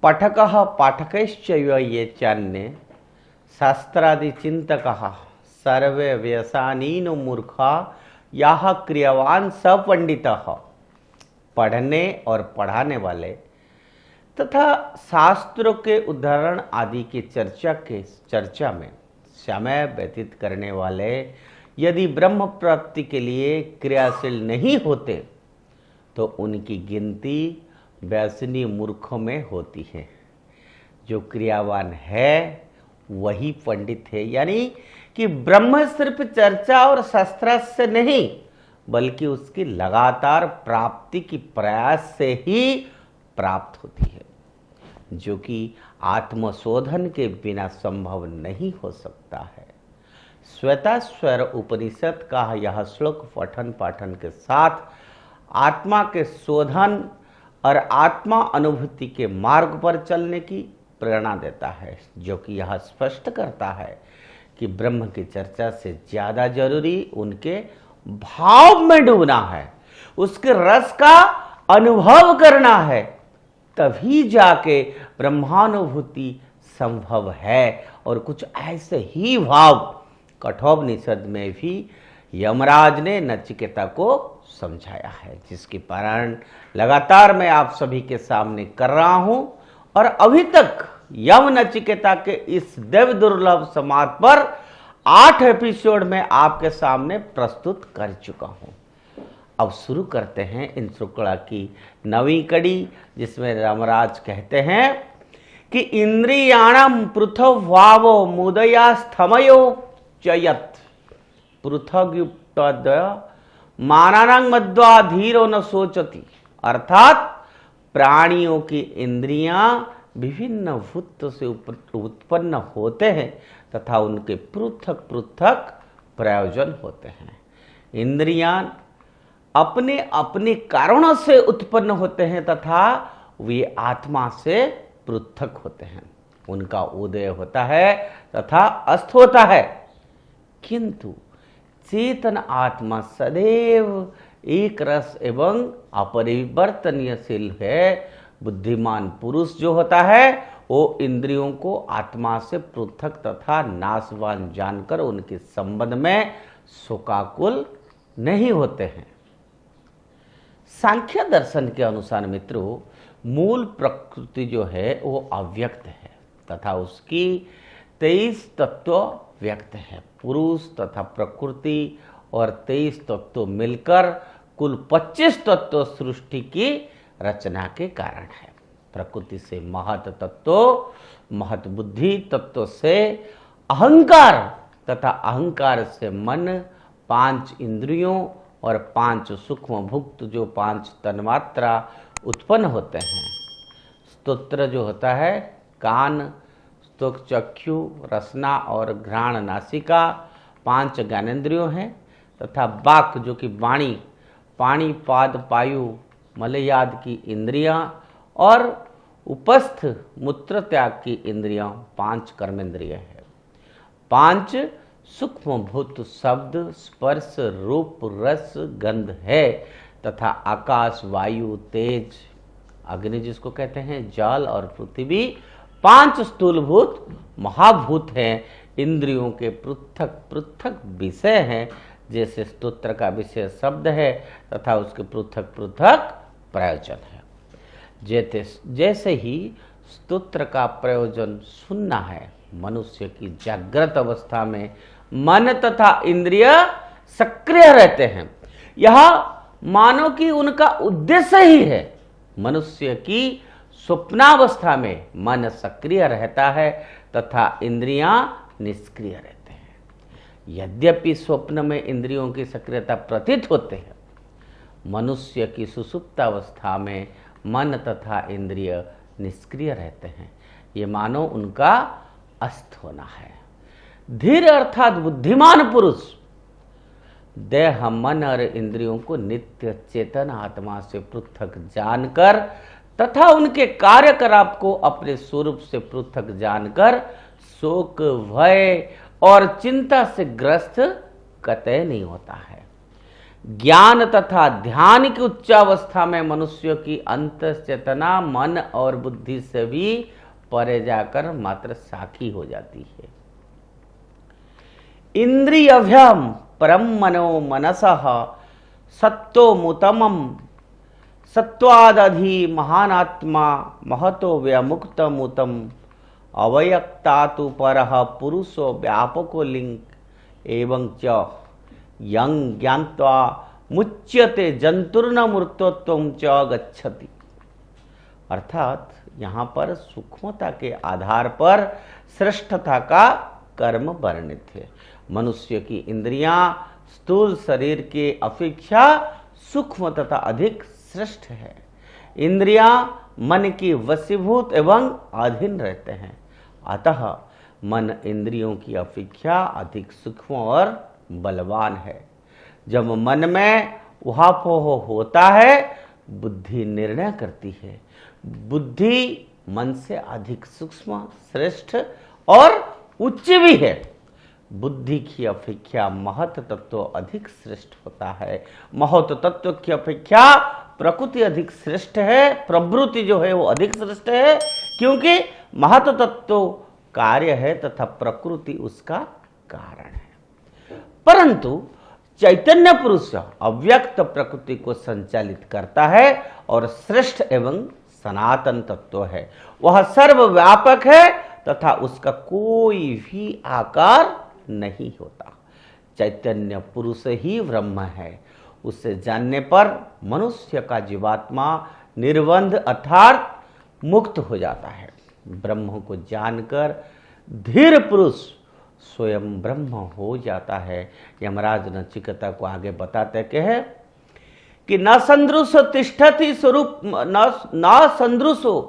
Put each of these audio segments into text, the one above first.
पठकः पाठकैश्च ये चान्ये शास्त्रादि चिंतकः सर्वे व्यसनीनो मूर्खा यह क्रियावान सपंडितः। पढ़ने और पढ़ाने वाले तथा शास्त्रों के उदाहरण आदि की चर्चा में समय व्यतीत करने वाले यदि ब्रह्म प्राप्ति के लिए क्रियाशील नहीं होते तो उनकी गिनती व्यसनी मूर्खों में होती है। जो क्रियावान है वही पंडित है, यानी कि ब्रह्म सिर्फ चर्चा और शास्त्र से नहीं बल्कि उसकी लगातार प्राप्ति की प्रयास से ही प्राप्त होती है, जो कि आत्मशोधन के बिना संभव नहीं हो सकता है। श्वेताश्वर उपनिषद का यह श्लोक पठन पाठन के साथ आत्मा के शोधन और आत्मा अनुभूति के मार्ग पर चलने की प्रेरणा देता है, जो कि यह स्पष्ट करता है कि ब्रह्म की चर्चा से ज्यादा जरूरी उनके भाव में डूबना है, उसके रस का अनुभव करना है, तभी जाके ब्रह्मानुभूति संभव है। और कुछ ऐसे ही भाव कठोपनिषद में भी यमराज ने नचिकेता को समझाया है, जिसके पारण लगातार मैं आप सभी के सामने कर रहा हूं। और अभी तक यम नचिकेता के इस देव दुर्लभ संवाद पर 8 एपिसोड में आपके सामने प्रस्तुत कर चुका हूं। अब शुरू करते हैं इन श्रृंखला की नवी कड़ी, जिसमें यमराज कहते हैं कि इंद्रियाणम पृथग्भावो मुदया स्थमयो चयत पृथग्युक्त मानानां मध्वा धीरो न सोचती। अर्थात प्राणियों की इंद्रियां विभिन्न भूत से उत्पन्न होते हैं तथा उनके पृथक पृथक प्रयोजन होते हैं। इंद्रियां अपने अपने कारणों से उत्पन्न होते हैं तथा वे आत्मा से पृथक होते हैं। उनका उदय होता है तथा अस्त होता है, किंतु चेतन आत्मा सदैव एक रस एवं अपरिवर्तनशील है। बुद्धिमान पुरुष जो होता है वो इंद्रियों को आत्मा से पृथक तथा नाशवान जानकर उनके संबंध में शोकाकुल नहीं होते हैं। सांख्य दर्शन के अनुसार मित्रों, मूल प्रकृति जो है वो अव्यक्त है तथा उसकी 23 तत्व व्यक्त है। पुरुष तथा प्रकृति और 23 तत्व मिलकर कुल 25 तत्व सृष्टि की रचना के कारण है। प्रकृति से महत तत्व, महत बुद्धि तत्व से अहंकार तथा अहंकार से मन, 5 इंद्रियों और 5 सूक्ष्म भुक्त जो 5 तन्मात्रा उत्पन्न होते हैं। स्तोत्र जो होता है कान, स्तोक चक्षु, रसना और घ्राण नासिका 5 ज्ञानेंद्रियों हैं तथा वाक जो कि वाणी, पाणी पाद पायु मलयाद की इंद्रियां और उपस्थ मूत्र त्याग की इंद्रियां 5 कर्मेंद्रिय है। 5 सूक्ष्म भूत शब्द, स्पर्श, रूप, रस, गंध है तथा आकाश, वायु, तेज, अग्नि जिसको कहते हैं, जल और पृथ्वी 5 स्थूलभूत महाभूत हैं। इंद्रियों के पृथक पृथक विषय हैं, जैसे स्तोत्र का विषय शब्द है तथा उसके पृथक पृथक प्रयोजन है। जैसे ही स्तोत्र का प्रयोजन सुनना है, मनुष्य की जागृत अवस्था में मन तथा इंद्रिय सक्रिय रहते हैं। यह मानो कि उनका उद्देश्य ही है। मनुष्य की स्वप्नावस्था में मन सक्रिय रहता है तथा इंद्रियां निष्क्रिय रहते हैं। यद्यपि स्वप्न में इंद्रियों की सक्रियता प्रतीत होते हैं, मनुष्य की सुषुप्तावस्था में मन तथा इंद्रिय निष्क्रिय रहते हैं। ये मानो उनका अस्त होना है। धीर अर्थात बुद्धिमान पुरुष देह, मन और इंद्रियों को नित्य चेतन आत्मा से पृथक जानकर तथा उनके कार्यकलाप को अपने स्वरूप से पृथक जानकर शोक, भय और चिंता से ग्रस्त कतई नहीं होता है। ज्ञान तथा ध्यान की उच्चावस्था में मनुष्य की अंतःचेतना मन और बुद्धि से भी परे जाकर मात्र साखी हो जाती है। इंद्रियभ्यम परम मनो मनसः सत्तोमुतमम सत्वादधि महानात्मा महतो व्यामुक्तमुतम अवयक्तातु परः पुरुषो व्यापको लिंग एवं च यं ज्ञात्वा मुच्यते जंतुर्न मूर्तत्वं च गच्छति। अर्थात यहाँ पर सूक्ष्मता के आधार पर श्रेष्ठता का कर्म वर्णित है। मनुष्य की इंद्रियां स्थूल शरीर के अपेक्षा सूक्ष्म तथा अधिक श्रेष्ठ है। इंद्रियां मन की वशीभूत एवं अधीन रहते हैं, अतः मन इंद्रियों की अपेक्षा अधिक सूक्ष्म और बलवान है। जब मन में उहापोह होता है, बुद्धि निर्णय करती है। बुद्धि मन से अधिक सूक्ष्म, श्रेष्ठ और उच्च भी है। बुद्धि की अपेक्षा महत तत्व अधिक श्रेष्ठ होता है। महत तत्व की अपेक्षा प्रकृति अधिक श्रेष्ठ है। प्रवृत्ति जो है वो अधिक श्रेष्ठ है, क्योंकि महत तत्व कार्य है तथा प्रकृति उसका कारण है। परंतु चैतन्य पुरुष अव्यक्त प्रकृति को संचालित करता है और श्रेष्ठ एवं सनातन तत्व है। वह सर्वव्यापक है तथा उसका कोई भी आकार नहीं होता। चैतन्य पुरुष ही ब्रह्म है। उसे जानने पर मनुष्य का जीवात्मा निर्बंध अर्थात मुक्त हो जाता है। ब्रह्म को जानकर धीर पुरुष स्वयं ब्रह्म हो जाता है। यमराज नचिकेता को आगे बताते हैं कि न संदृशो तिष्ठति स्वरूप न संदृशो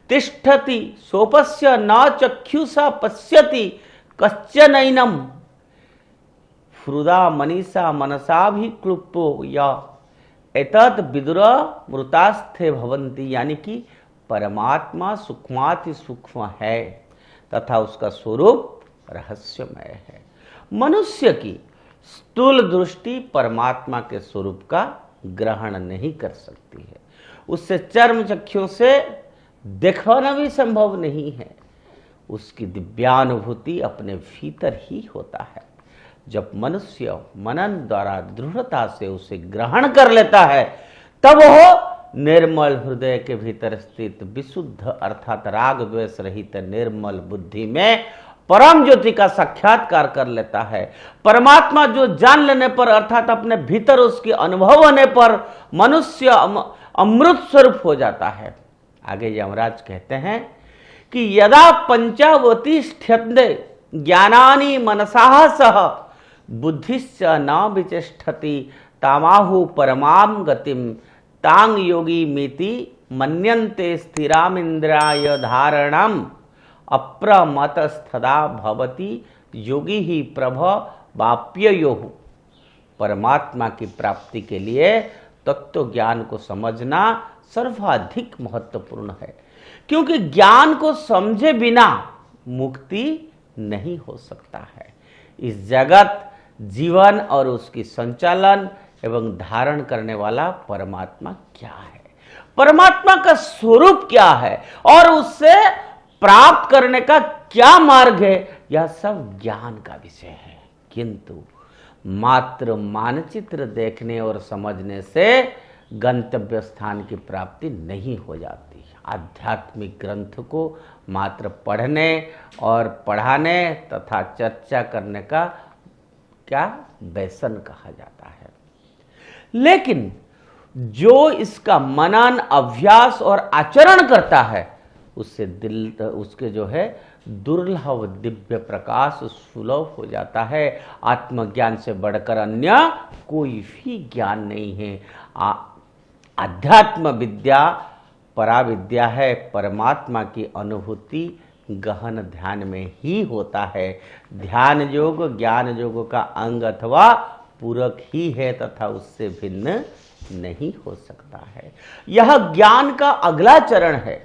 तिष्ठति सोपस्य न चक्षुषा पश्यति कश्चनैनम हृदा मनीषा मनसा भी क्लुप्तो या एतत् विदुर मृतास्थे भवन्ति। यानी कि परमात्मा सूक्ष्माति सूक्ष्म है तथा उसका स्वरूप रहस्यमय है। मनुष्य की स्थूल दृष्टि परमात्मा के स्वरूप का ग्रहण नहीं कर सकती है। उससे चर्म चक्षुओं से देखना भी संभव नहीं है। उसकी दिव्यानुभूति अपने भीतर ही होता है। जब मनुष्य मनन द्वारा दृढ़ता से उसे ग्रहण कर लेता है, तब वह निर्मल हृदय के भीतर स्थित विशुद्ध अर्थात राग द्वेष रहित निर्मल बुद्धि में परम ज्योति का साक्षात्कार कर लेता है। परमात्मा जो जान लेने पर अर्थात अपने भीतर उसकी अनुभव होने पर मनुष्य अमृत स्वरूप हो जाता है। आगे यमराज कहते हैं कि यदा पंचावती स्थिते ज्ञानानि मनसाः सह बुद्धिश्च न विचेष्टति तामाहु परमां गतिम तांग योगी मिति मन्यन्ते स्थिरामिन्द्राय धारणम अप्रमतस्थदा भवति योगी ही प्रभ वाप्ययोः। परमात्मा की प्राप्ति के लिए तत्व ज्ञान को समझना सर्वाधिक महत्वपूर्ण है, क्योंकि ज्ञान को समझे बिना मुक्ति नहीं हो सकता है। इस जगत जीवन और उसकी संचालन एवं धारण करने वाला परमात्मा क्या है, परमात्मा का स्वरूप क्या है और उससे प्राप्त करने का क्या मार्ग है, यह सब ज्ञान का विषय है। किंतु मात्र मानचित्र देखने और समझने से गंतव्य स्थान की प्राप्ति नहीं हो जाती। आध्यात्मिक ग्रंथ को मात्र पढ़ने और पढ़ाने तथा चर्चा करने का क्या व्यसन कहा जाता है। लेकिन जो इसका मनन अभ्यास और आचरण करता है, उससे दिल उसके जो है दुर्लभ दिव्य प्रकाश सुलभ हो जाता है। आत्मज्ञान से बढ़कर अन्य कोई भी ज्ञान नहीं है। आध्यात्म विद्या पराविद्या है। परमात्मा की अनुभूति गहन ध्यान में ही होता है। ध्यान योग ज्ञान योग का अंग अथवा पूरक ही है तथा उससे भिन्न नहीं हो सकता है। यह ज्ञान का अगला चरण है।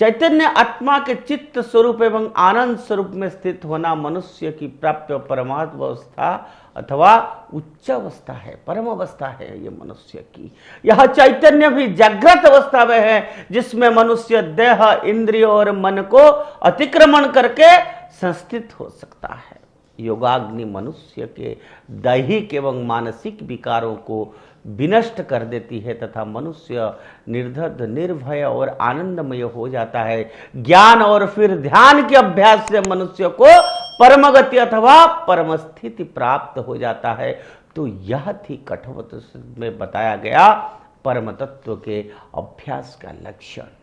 चैतन्य आत्मा के चित्त स्वरूप एवं आनंद स्वरूप में स्थित होना मनुष्य की प्राप्य परमात्म अवस्था अथवा उच्च अवस्था है, परम अवस्था है ये मनुष्य की। यह चैतन्य भी जागृत अवस्था में है जिसमें मनुष्य देह, इंद्रियों और मन को अतिक्रमण करके संस्थित हो सकता है। योगाग्नि मनुष्य के दैहिक एवं मानसिक विकारों को विनष्ट कर देती है तथा मनुष्य निर्धद, निर्भय और आनंदमय हो जाता है। ज्ञान और फिर ध्यान के अभ्यास से मनुष्य को परम गति अथवा परम स्थिति प्राप्त हो जाता है। तो यह थी कठोपनिषद में बताया गया परम तत्व के अभ्यास का लक्षण।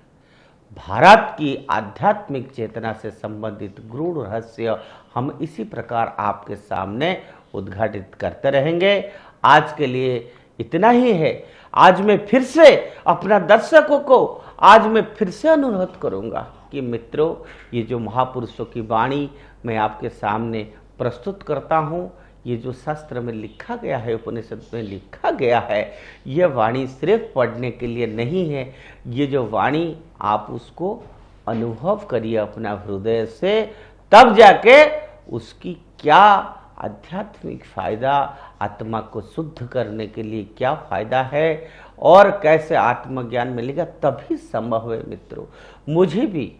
भारत की आध्यात्मिक चेतना से संबंधित गूढ़ रहस्य हम इसी प्रकार आपके सामने उद्घाटित करते रहेंगे। आज के लिए इतना ही है। आज मैं फिर से अपना दर्शकों को फिर से अनुरोध करूंगा कि मित्रों, ये जो महापुरुषों की वाणी मैं आपके सामने प्रस्तुत करता हूं, ये जो शास्त्र में लिखा गया है, उपनिषद में लिखा गया है, यह वाणी सिर्फ पढ़ने के लिए नहीं है। ये जो वाणी आप उसको अनुभव करिए अपना हृदय से, तब जाके उसकी क्या आध्यात्मिक फायदा, आत्मा को शुद्ध करने के लिए क्या फायदा है और कैसे आत्मज्ञान मिलेगा, तभी संभव है। मित्रों, मुझे भी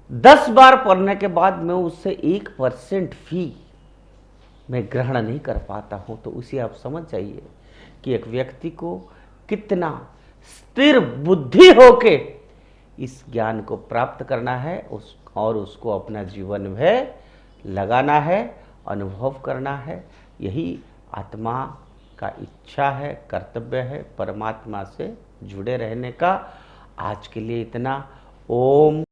10 बार पढ़ने के बाद मैं उससे 1% भी मैं ग्रहण नहीं कर पाता हूं। तो उसे आप समझ जाइए कि एक व्यक्ति को कितना स्थिर बुद्धि होके इस ज्ञान को प्राप्त करना है और उसको अपना जीवन में लगाना है, अनुभव करना है। यही आत्मा का इच्छा है, कर्तव्य है, परमात्मा से जुड़े रहने का। आज के लिए इतना। ओम